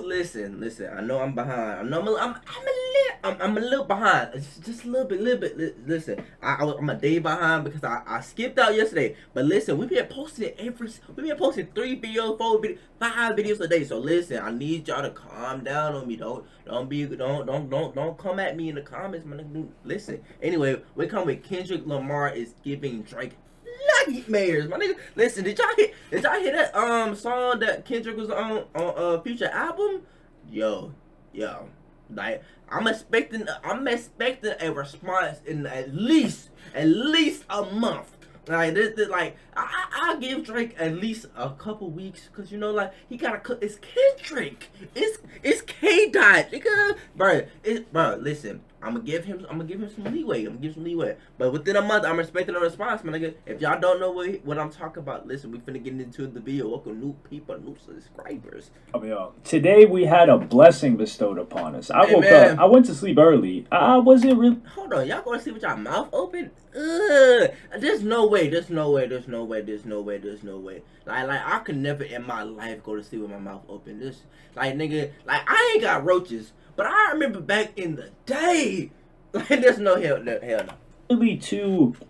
dude. Listen. I know I'm behind. I know I'm a little behind. Just a little bit. Listen, I'm a day behind because I skipped out yesterday. But listen, we been posting we been posting 3 videos, 4 videos, 5 videos a day. So listen, I need y'all to calm down on me. Don't come at me in the comments, man. Listen. Anyway, we come with Kendrick Lamar is giving Drake nightmares, my nigga. Listen, did y'all hear that song that Kendrick was on Future album? Yo, like I'm expecting a response in at least a month. Like this like I give Drake at least a couple weeks, cause you know like he gotta cook. It's Kendrick. It's K Dot, nigga. Bro, listen. I'm gonna give him some leeway. But within a month, I'm expecting a response, my nigga. If y'all don't know what I'm talking about, listen, we finna get into the video. Welcome new people, new subscribers. Today we had a blessing bestowed upon us. I woke up. I went to sleep early. I wasn't really. Hold on, y'all going to sleep with y'all mouth open? There's no way. Like I could never in my life go to sleep with my mouth open. This, like, nigga, like I ain't got roaches. But I remember back in the day, like there's no hell no.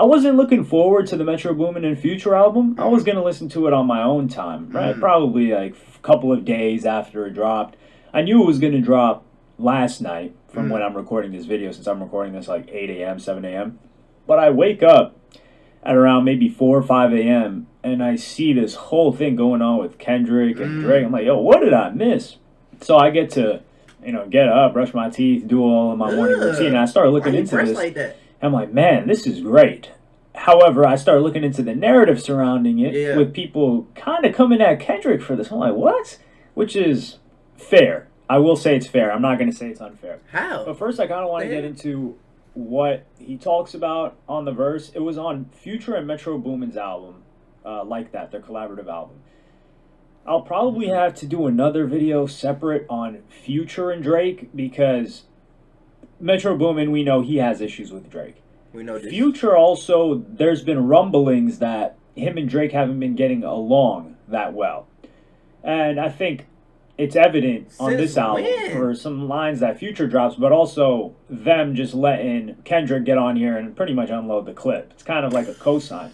I wasn't looking forward to the Metro Boomin and Future album. I was gonna listen to it on my own time, right? Probably like a couple of days after it dropped. I knew it was gonna drop last night from when I'm recording this video, since I'm recording this like 8 a.m., 7 a.m. But I wake up at around maybe 4 or 5 a.m. and I see this whole thing going on with Kendrick and Drake. I'm like, yo, what did I miss? So I get to get up, brush my teeth, do all of my morning routine. And I started looking into this. Like that? I'm like, man, this is great. However, I started looking into the narrative surrounding it with people kind of coming at Kendrick for this. I'm like, what? Which is fair. I will say it's fair. I'm not going to say it's unfair. How? But first, I kind of want to get into what he talks about on the verse. It was on Future and Metro Boomin's album, Like That, their collaborative album. I'll probably have to do another video separate on Future and Drake because Metro Boomin, we know he has issues with Drake. We know this. Future also, there's been rumblings that him and Drake haven't been getting along that well. And I think it's evident on this album for some lines that Future drops, but also them just letting Kendrick get on here and pretty much unload the clip. It's kind of like a cosign.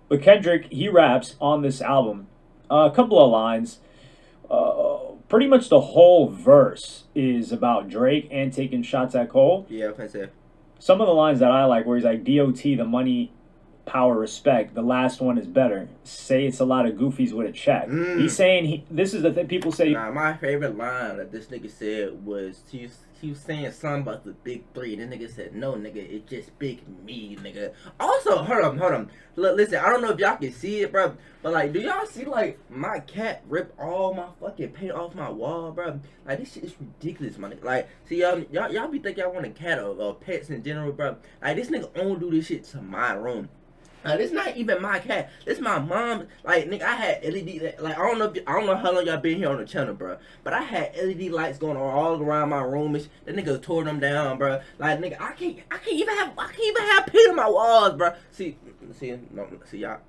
But Kendrick, he raps on this album. A couple of lines. Pretty much the whole verse is about Drake and taking shots at Cole. Yeah, I say. Some of the lines that I like, where he's like, DOT, the money, power, respect. The last one is better. Say it's a lot of goofies with a check. He's saying, this is the thing people say. Nah, my favorite line that this nigga said was, he was saying something about the big three. And the nigga said, no, nigga, it's just big me, nigga. Also, hold on. Look, listen, I don't know if y'all can see it, bro. But, like, do y'all see, like, my cat rip all my fucking paint off my wall, bro? Like, this shit is ridiculous, my nigga. Like, see, y'all be thinking y'all want a cat or pets in general, bro. Like, this nigga only do this shit to my room. This not even my cat. This my mom. Like, nigga, I had LED. Like, I don't know how long y'all been here on the channel, bro. But I had LED lights going on all around my room. And that nigga tore them down, bro. Like, nigga, I can't even have paint on my walls, bro. See y'all.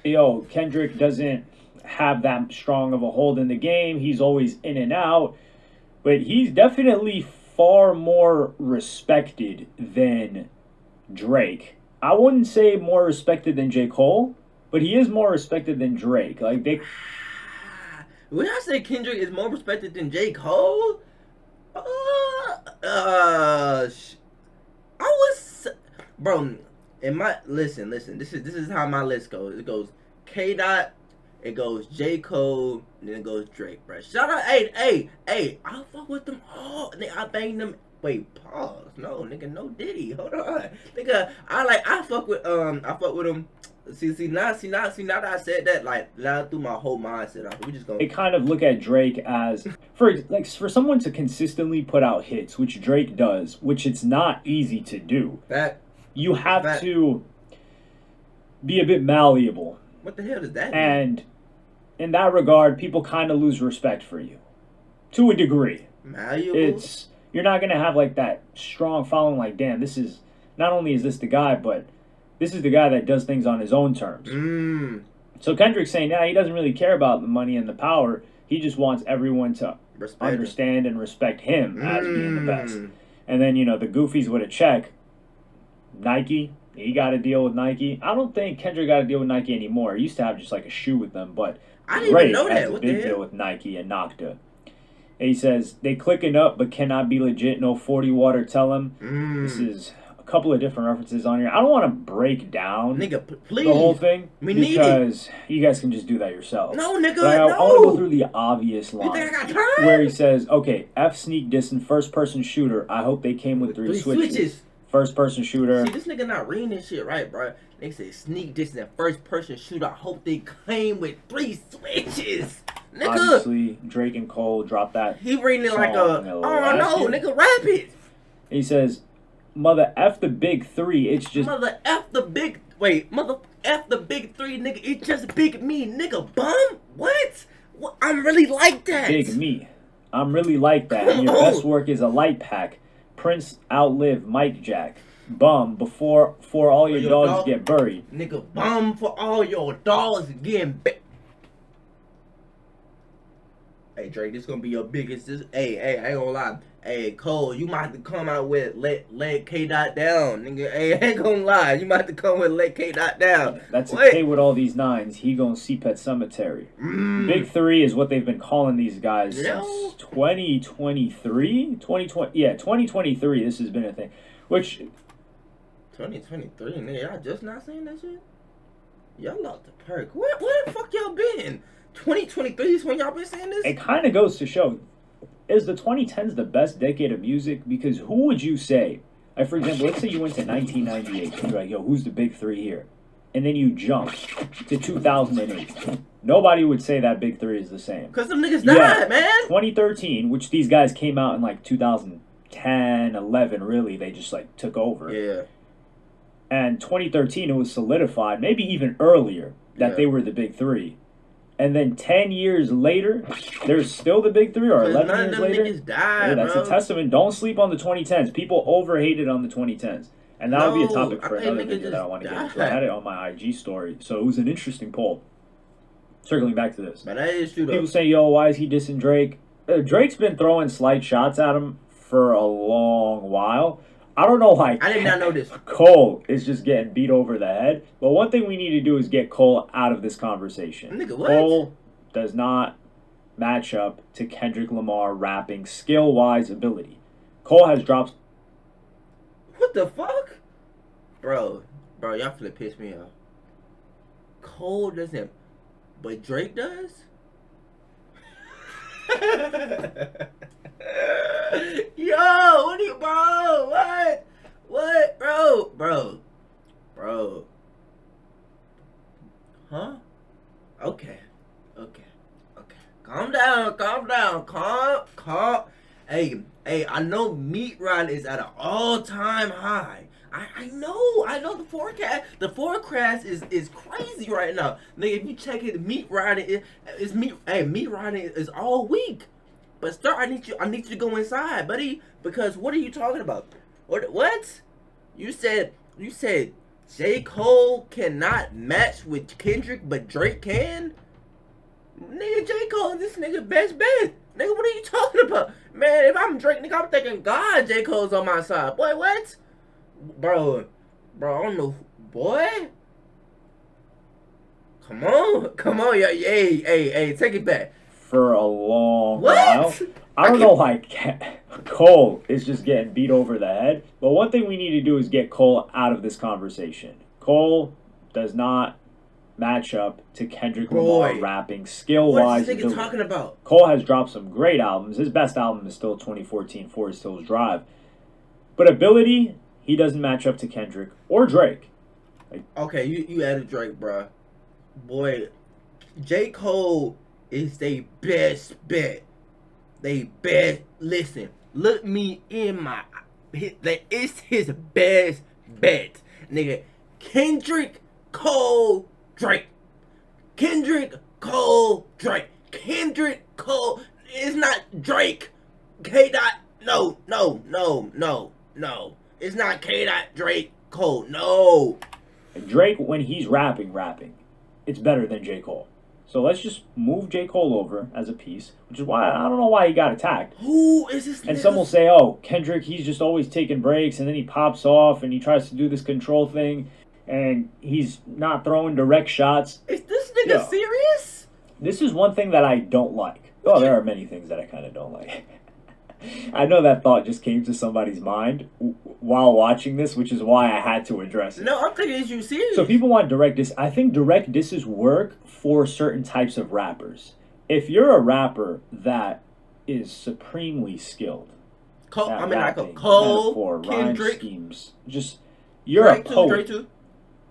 Yo, Kendrick doesn't have that strong of a hold in the game. He's always in and out, but he's definitely far more respected than Drake. I wouldn't say more respected than J. Cole, but he is more respected than Drake. Like they. Would I say Kendrick is more respected than J. Cole? I was, bro. In my listen. This is how my list goes. It goes K. Dot. It goes J. Cole. And then it goes Drake, bro. Shout out, hey. I fuck with them all. I bang them. Wait, pause. No, nigga, no Diddy. Hold on, nigga. I fuck with him. See now that I said that, like, now I threw my whole mindset off. We just gonna. They kind of look at Drake as for someone to consistently put out hits, which Drake does, which it's not easy to do. You have to be a bit malleable. What the hell does that mean? And in that regard, people kind of lose respect for you, to a degree. Malleable. You're not going to have, like, that strong following, like, damn, this is, not only is this the guy, but this is the guy that does things on his own terms. So Kendrick's saying, nah, he doesn't really care about the money and the power. He just wants everyone to understand and respect him as being the best. And then, the Goofies with a check. Nike, he got a deal with Nike. I don't think Kendrick got a deal with Nike anymore. He used to have just like a shoe with them, but I didn't even know that. has a big deal with Nike and Nocta. And he says, they clicking up but cannot be legit. No 40 water, tell him. This is a couple of different references on here. I don't want to break down the whole thing because you guys can just do that yourself. No, nigga, but I want to go through the obvious line where he says, okay, F sneak dissing first person shooter. I hope they came with three switches. First person shooter. See, this nigga not reading this shit right, bro. They say sneak dissing and first person shooter. I hope they came with 3 switches. Nigga. Obviously, Drake and Cole dropped that. He reading it like oh no, nigga, rap it. He says, mother F the big 3, it's just... Mother F the big... Wait, mother F the big 3, nigga, it's just big me, nigga, bum? What? I'm really like that. Big me. I'm really like that. And your best work is a light pack. Prince outlive Mike Jack. Bum before all your dogs get buried. Nigga, bum for all your dogs getting Hey Drake, this gonna be your biggest. Hey, I ain't gonna lie. Hey Cole, you might have to come out with let K dot down, nigga. Hey, I ain't gonna lie. You might have to come with let K dot down. That's a K with all these 9s. He gonna see Pet Cemetery. Big 3 is what they've been calling these guys since 2023. 2023. This has been a thing. Which 2023, nigga. Y'all just not saying that shit. Y'all lost the perk. Where the fuck y'all been? 2023 is when y'all been saying this? It kind of goes to show, is the 2010s the best decade of music? Because who would you say, like for example, let's say you went to 1998, and you're like, yo, who's the big 3 here? And then you jump to 2008. Nobody would say that big 3 is the same. Because them niggas died, man. 2013, which these guys came out in like 2010, 11, really, they just like took over. Yeah. And 2013, it was solidified, maybe even earlier, that they were the big 3. And then 10 years later, they're still the big 3, or 11 years later. Niggas died, that's a testament. Don't sleep on the 2010s. People overhated on the 2010s. And that would be a topic for another video that I want to get into. I had it on my IG story. So it was an interesting poll. Circling back to this. But that is true, though. People say, yo, why is he dissing Drake? Drake's been throwing slight shots at him for a long while. I don't know why. I did not know this. Cole is just getting beat over the head. But one thing we need to do is get Cole out of this conversation. Nigga, what? Cole does not match up to Kendrick Lamar rapping skill-wise ability. Cole has dropped... What the fuck? Bro, y'all finna piss me off. Cole doesn't, but Drake does? Yo, what are you, bro? What, bro? Huh? Okay. Calm down. Calm. Hey, I know meat riding is at an all-time high. I know the forecast. The forecast is crazy right now. Nigga, if you check it, meat riding meat riding is all week. But I need you to go inside, buddy, because what are you talking about? What? You said J. Cole cannot match with Kendrick, but Drake can? Nigga, J. Cole is this nigga best bet. Nigga, what are you talking about? Man, if I'm Drake, nigga, I'm thinking God J. Cole's on my side. Boy, what? Bro, I don't know. Boy? Come on, hey, take it back. For a long while. I don't know why Cole is just getting beat over the head. But one thing we need to do is get Cole out of this conversation. Cole does not match up to Kendrick Lamar rapping skill-wise. What is this nigga talking about? Cole has dropped some great albums. His best album is still 2014 Forest Hills Drive. But ability, he doesn't match up to Kendrick or Drake. Okay, you added Drake, bruh. Boy, J. Cole is their best bet. Listen, look me in my... It's his best bet. Nigga, Kendrick, Cole, Drake. Kendrick, Cole, Drake. Kendrick, Cole. It's not Drake. K. Dot. No. It's not K. Dot, Drake, Cole. No. Drake, when he's rapping, it's better than J. Cole. So let's just move J. Cole over as a piece, which is why I don't know why he got attacked. Who is this? And some will say, oh, Kendrick, he's just always taking breaks, and then he pops off, and he tries to do this control thing, and he's not throwing direct shots. Is this nigga serious? This is one thing that I don't like. Oh, there are many things that I kind of don't like. I know that thought just came to somebody's mind while watching this, which is why I had to address it. No, I'm thinking, is you serious? So people want direct diss. I think direct disses work for certain types of rappers. If you're a rapper that is supremely skilled Cole, at I mean, like a rapping, Cole, metaphor, rhyme Kendrick, schemes, just you're Drake a too, poet. Drake too.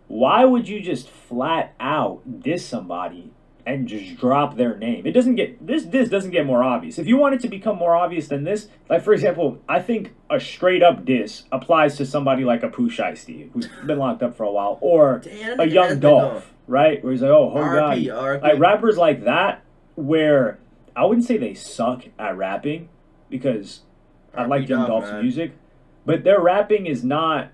Why would you just flat out diss somebody and just drop their name? It doesn't get this doesn't get more obvious. If you want it to become more obvious than this, like for example, I think a straight up diss applies to somebody like a Pooh Shiesty, who's been locked up for a while, or a Young Dolph, right? Where he's like, oh god, RP. like rappers like that, where I wouldn't say they suck at rapping because I like Young Dolph's music, but their rapping is not.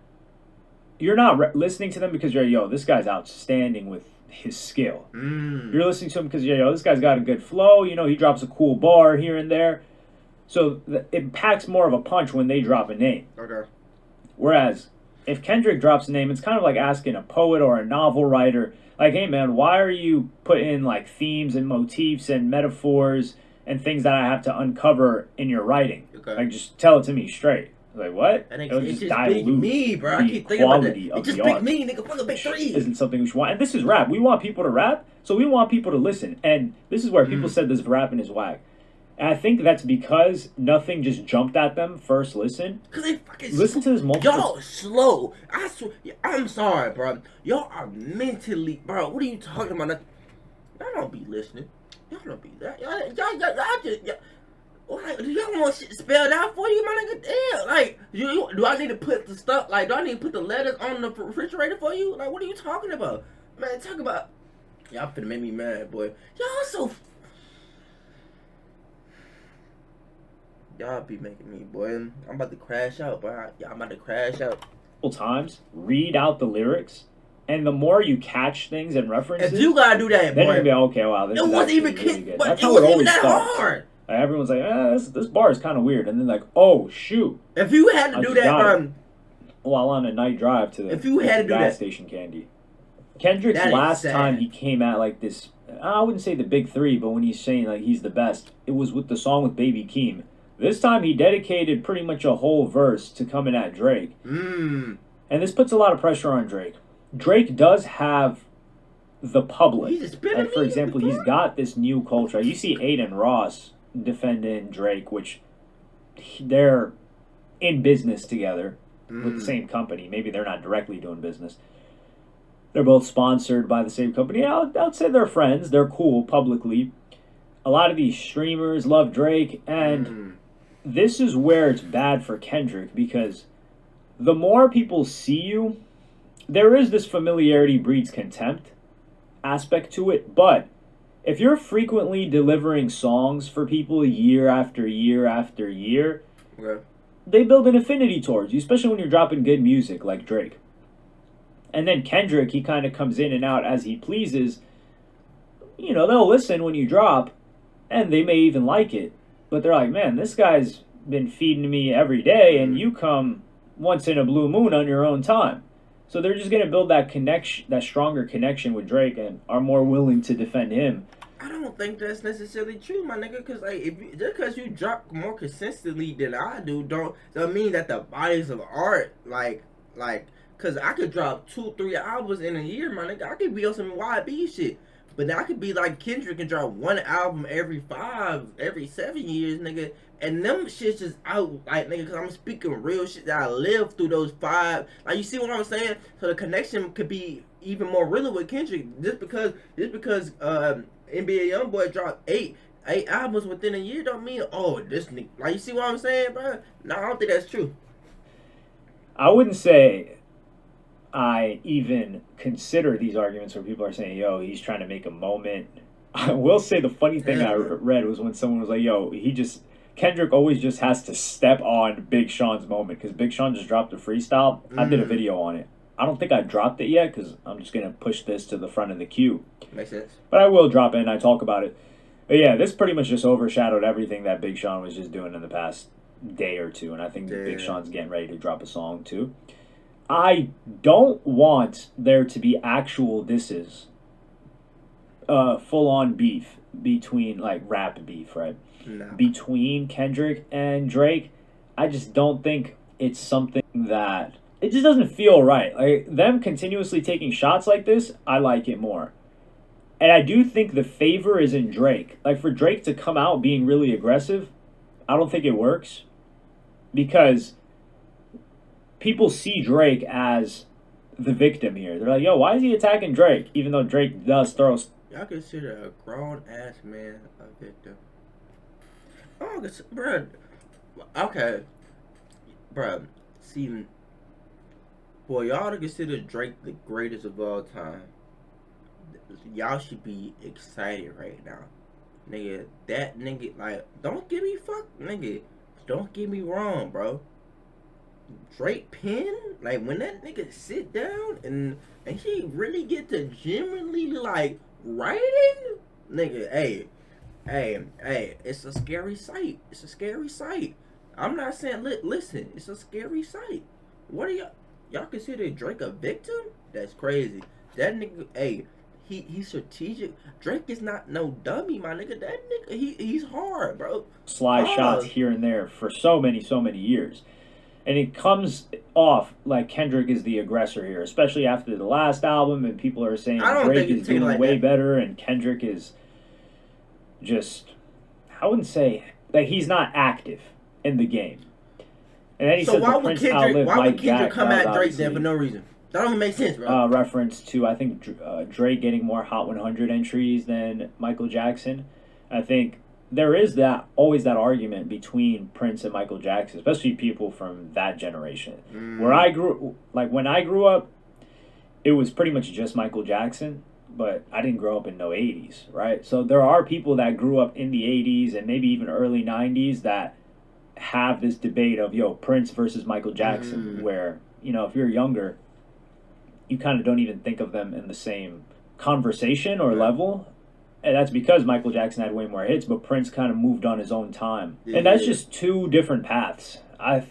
You're not listening to them because you're yo, this guy's outstanding with his skill. You're listening to him because yo, this guy's got a good flow. You know, he drops a cool bar here and there. So it packs more of a punch when they drop a name. Okay. Whereas if Kendrick drops a name, it's kind of like asking a poet or a novel writer, like, hey man, why are you putting like themes and motifs and metaphors and things that I have to uncover in your writing? Okay. Like, just tell it to me straight. Like, what? And it'll just dilute big me, bro. I the keep thinking about that. quality It of just the big art. me, nigga. Fuck a big three. Isn't something we should want. And this is rap. We want people to rap, so we want people to listen. And this is where people said this rapping is whack. And I think that's because nothing just jumped at them first listen. Cause they fucking listen to this multiple. Y'all slow. I swear. I'm sorry, bro. Y'all are mentally, bro. What are you talking about? Y'all don't be listening. Y'all don't be that. Y'all just. Like, do y'all want shit spelled out for you, my nigga? Damn, like, do I need to put the stuff, like, do I need to put the letters on the refrigerator for you? Like, what are you talking about? Man, talk about, y'all finna make me mad, boy. Y'all be making me, boy. I'm about to crash out, boy. Y'all about to crash out. Times, read out the lyrics, and the more you catch things and references, if you gotta do that, boy, then you're gonna be okay. Wow, this is wasn't even really good. But That's it how wasn't it even always that starts. hard. Like, everyone's like, this bar is kind of weird, and then like, oh shoot. If you had to do that, while on a night drive to the if you had to do gas that station candy. Kendrick's that last sad. time he came at like this, I wouldn't say the big three, but when he's saying like he's the best, it was with the song with Baby Keem. This time he dedicated pretty much a whole verse to coming at Drake. And this puts a lot of pressure on Drake. Drake does have the public. Like, for example, he's got this new culture. You see Aiden Ross defending Drake, which they're in business together with the same company. Maybe they're not directly doing business. They're both sponsored by the same company. I'd say they're friends. They're cool publicly. A lot of these streamers love Drake, and this is where it's bad for Kendrick, because the more people see you, there is this familiarity breeds contempt aspect to it, but if you're frequently delivering songs for people year after year after year, they build an affinity towards you, especially when you're dropping good music like Drake. And then Kendrick, he kind of comes in and out as he pleases. You know, they'll listen when you drop, and they may even like it, but they're like, man, this guy's been feeding me every day, and you come once in a blue moon on your own time. So they're just going to build that connection, that stronger connection with Drake, and are more willing to defend him. I don't think that's necessarily true, my nigga. Cause like, just because you drop more consistently than I do, don't mean that the bodies of art, like, cause I could drop 2-3 albums in a year, my nigga. I could be on some YB shit, but then I could be like Kendrick and drop one album every 7 years, nigga. And them shit's just out, like, nigga, because I'm speaking real shit that I lived through those 5. Like, you see what I'm saying? So the connection could be even more real with Kendrick. Just because NBA Youngboy dropped 8 albums within a year don't mean, oh, this nigga. Like, you see what I'm saying, bro? No, I don't think that's true. I wouldn't say I even consider these arguments where people are saying, yo, he's trying to make a moment. I will say the funny thing I read was when someone was like, yo, Kendrick always just has to step on Big Sean's moment, because Big Sean just dropped a freestyle. I did a video on it. I don't think I dropped it yet because I'm just gonna push this to the front of the queue. Makes sense. But I will drop it and I talk about it. But yeah, this pretty much just overshadowed everything that Big Sean was just doing in the past day or two, and I think that Big Sean's getting ready to drop a song too. I don't want there to be actual disses, full on beef between like rap beef, right? No. Between Kendrick and Drake. I just don't think it's something that it just doesn't feel right. Like them continuously taking shots like this, I like it more. And I do think the favor is in Drake. Like for Drake to come out being really aggressive, I don't think it works because people see Drake as the victim here. They're like, yo, why is he attacking Drake? Even though Drake does throw. Y'all consider a grown ass man a victim? Oh, bruh. Okay. Bruh. See, boy, y'all to consider Drake the greatest of all time. Y'all should be excited right now. Nigga, that nigga, like, don't get me fucked, nigga. Don't get me wrong, bro. Drake pen, like when that nigga sit down and he really get to genuinely like writing, nigga, hey, it's a scary sight. It's a scary sight. I'm not saying listen, it's a scary sight. What are y'all consider Drake a victim? That's crazy. That nigga, hey, he's strategic. Drake is not no dummy, my nigga. That nigga, he's hard, bro. Slide shots here and there for so many years. And it comes off like Kendrick is the aggressor here, especially after the last album, and people are saying Drake is doing like way better, and Kendrick is just, I wouldn't say, like he's not active in the game. And then he said the Prince outlived why would Kendrick come at Drake then for no reason? That don't make sense, bro. Reference to, I think, Drake getting more Hot 100 entries than Michael Jackson. I think there is always that argument between Prince and Michael Jackson, especially people from that generation. Where when I grew up, it was pretty much just Michael Jackson, but I didn't grow up in no 80s, right? So there are people that grew up in the 80s and maybe even early 90s that have this debate of, yo, Prince versus Michael Jackson, where, you know, if you're younger, you kind of don't even think of them in the same conversation or level. And that's because Michael Jackson had way more hits, but Prince kind of moved on his own time. And that's just two different paths. I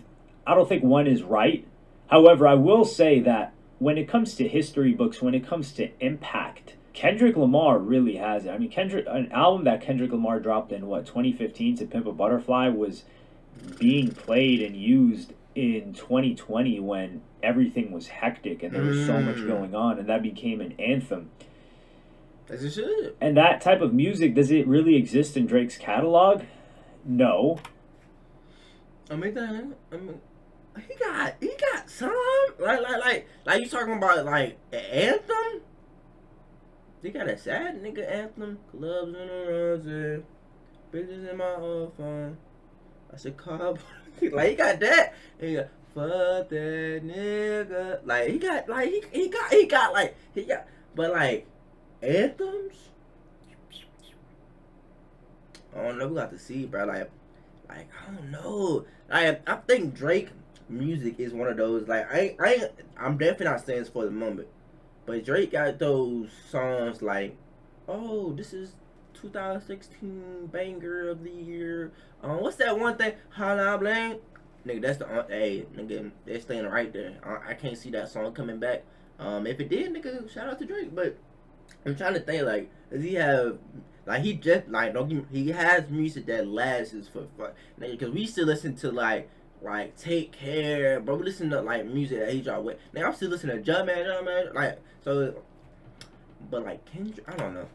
don't think one is right. However, I will say that when it comes to history books, when it comes to impact, Kendrick Lamar really has it. I mean, an album that Kendrick Lamar dropped in, 2015 to Pimp a Butterfly was being played and used in 2020 when everything was hectic and there was so much going on, and that became an anthem. As it should. And that type of music, does it really exist in Drake's catalog? No. He got some like you talking about like an anthem. He got a sad nigga anthem. Clubs in the roses, bitches in my old phone. I said cop. Like he got that. And he got fuck that nigga. Like he got but like anthems. I don't know. We got to see, bro. Like I don't know. I think Drake music is one of those. Like I'm definitely not saying this for the moment, but Drake got those songs like, oh, this is 2016 banger of the year. What's that one thing? Holla Bling. Nigga, that's the hey nigga. They're staying right there. I can't see that song coming back. If it did, nigga, shout out to Drake. But I'm trying to think, like, does he have, like, he just, like, he has music that lasts for fun. Because we still listen to, like, Take Care, bro. We listen to, like, music that he dropped with. Now, I'm still listening to Jumpman, like, so, but, like, Kendrick, I don't know.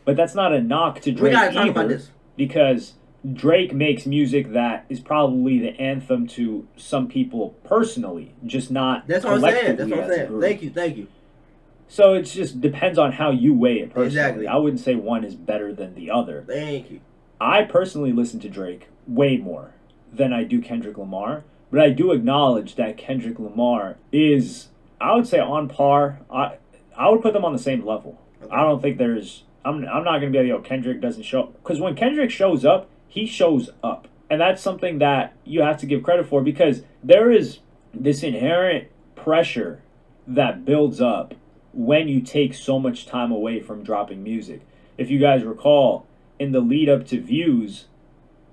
But that's not a knock to Drake either, because Drake makes music that is probably the anthem to some people personally, just not collectively. That's what I'm saying. Thank you. So it just depends on how you weigh it personally. Exactly. I wouldn't say one is better than the other. Thank you. I personally listen to Drake way more than I do Kendrick Lamar, but I do acknowledge that Kendrick Lamar is, I would say, on par. I would put them on the same level. Okay. I don't think there's, I'm not going to be like, yo, Kendrick doesn't show up. Because when Kendrick shows up, he shows up. And that's something that you have to give credit for, because there is this inherent pressure that builds up when you take so much time away from dropping music. If you guys recall, in the lead up to Views,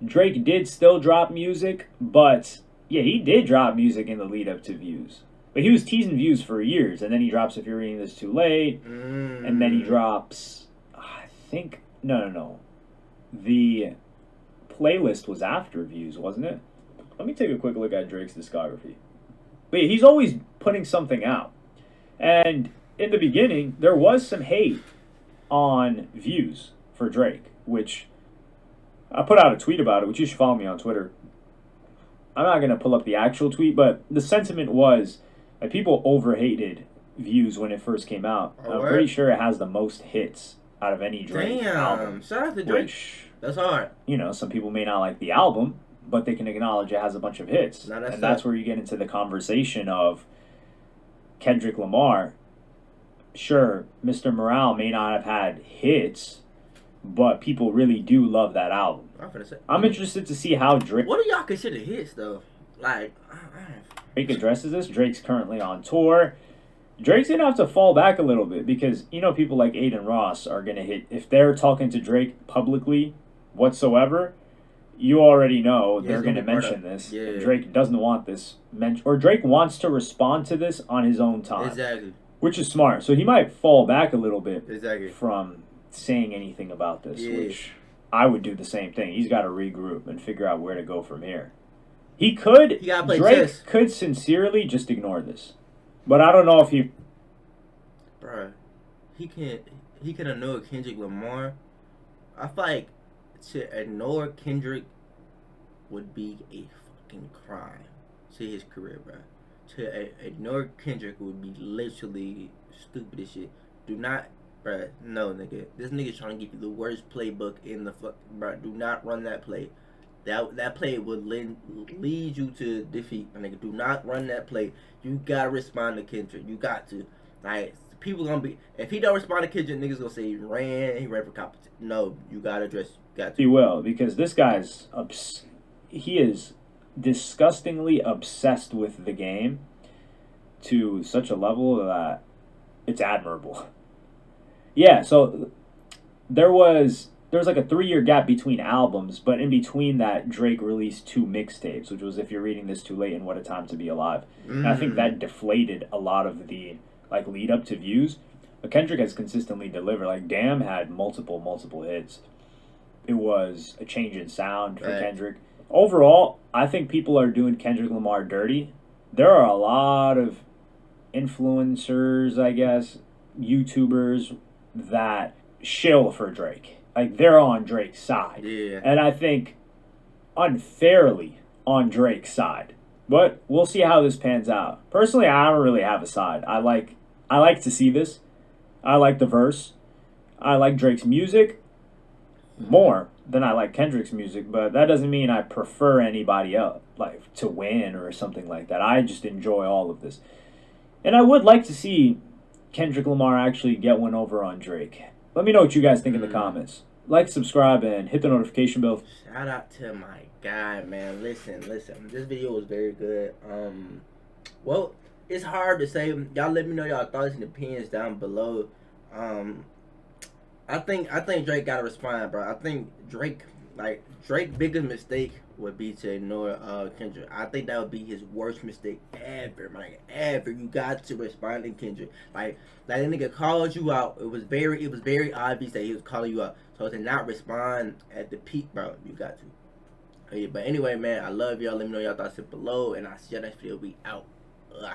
Drake did still drop music, but yeah, he did drop music in the lead up to Views. But he was teasing Views for years, and then he drops If You're Reading This Too Late, and then he drops, I think, no. The playlist was after Views, wasn't it? Let me take a quick look at Drake's discography. But yeah, he's always putting something out. And in the beginning, there was some hate on Views for Drake, which I put out a tweet about it, which you should follow me on Twitter. I'm not going to pull up the actual tweet, but the sentiment was that people overhated Views when it first came out. I'm pretty sure it has the most hits out of any Drake album. Shout out to Drake. Which, that's hard. You know, some people may not like the album, but they can acknowledge it has a bunch of hits. That's where you get into the conversation of Kendrick Lamar. Sure, Mr. Morale may not have had hits, but people really do love that album. I'm interested to see how Drake... What do y'all consider hits, though? Like, Drake addresses this. Drake's currently on tour. Drake's going to have to fall back a little bit because, you know, people like Aiden Ross are going to hit... If they're talking to Drake publicly whatsoever, you already know they're going to mention this. Yeah. Drake doesn't want this mentioned. Or Drake wants to respond to this on his own time. Exactly. Which is smart. So he might fall back a little bit exactly. from saying anything about this, which I would do the same thing. He's got to regroup and figure out where to go from here. Drake could sincerely just ignore this. But I don't know if he... Bruh, he can ignore Kendrick Lamar. I feel like to ignore Kendrick would be a fucking crime to his career, bruh. To ignore Kendrick would be literally stupid as shit. Do not, bruh, no, nigga. This nigga trying to give you the worst playbook in the fuck, bruh. Do not run that play. That play would lead you to defeat, my nigga. Do not run that play. You gotta respond to Kendrick. You got to. Like, people gonna be, if he don't respond to Kendrick, niggas gonna say he ran for competition. No, you gotta address. You got to. He will, because this guy's he is disgustingly obsessed with the game to such a level that it's admirable. Yeah, so there was like a 3-year gap between albums, but in between that, Drake released 2 mixtapes, which was If You're Reading This Too Late and What a Time to Be Alive. And I think that deflated a lot of the like lead up to Views. But Kendrick has consistently delivered. Like Damn had multiple hits. It was a change in sound for Kendrick. Overall, I think people are doing Kendrick Lamar dirty. There are a lot of influencers, I guess, YouTubers that shill for Drake. Like, they're on Drake's side. Yeah. And I think unfairly on Drake's side. But we'll see how this pans out. Personally, I don't really have a side. I like to see this. I like the verse. I like Drake's music more than I like Kendrick's music, but that doesn't mean I prefer anybody else like to win or something like that. I just enjoy all of this. And I would like to see Kendrick Lamar actually get one over on Drake. Let me know what you guys think in the comments. Like, subscribe, and hit the notification bell. Shout out to my guy, man. Listen. This video was very good. Well, it's hard to say. Y'all let me know y'all thoughts and opinions down below. I think Drake gotta respond, bro. I think Drake's biggest mistake would be to ignore Kendrick. I think that would be his worst mistake ever, man. Ever. You got to respond to Kendrick. Like that nigga called you out. It was very obvious that he was calling you out. So to not respond at the peak, bro, you got to. Yeah, but anyway, man, I love y'all. Let me know y'all thoughts below, and I'll see y'all next video. We out. Ugh.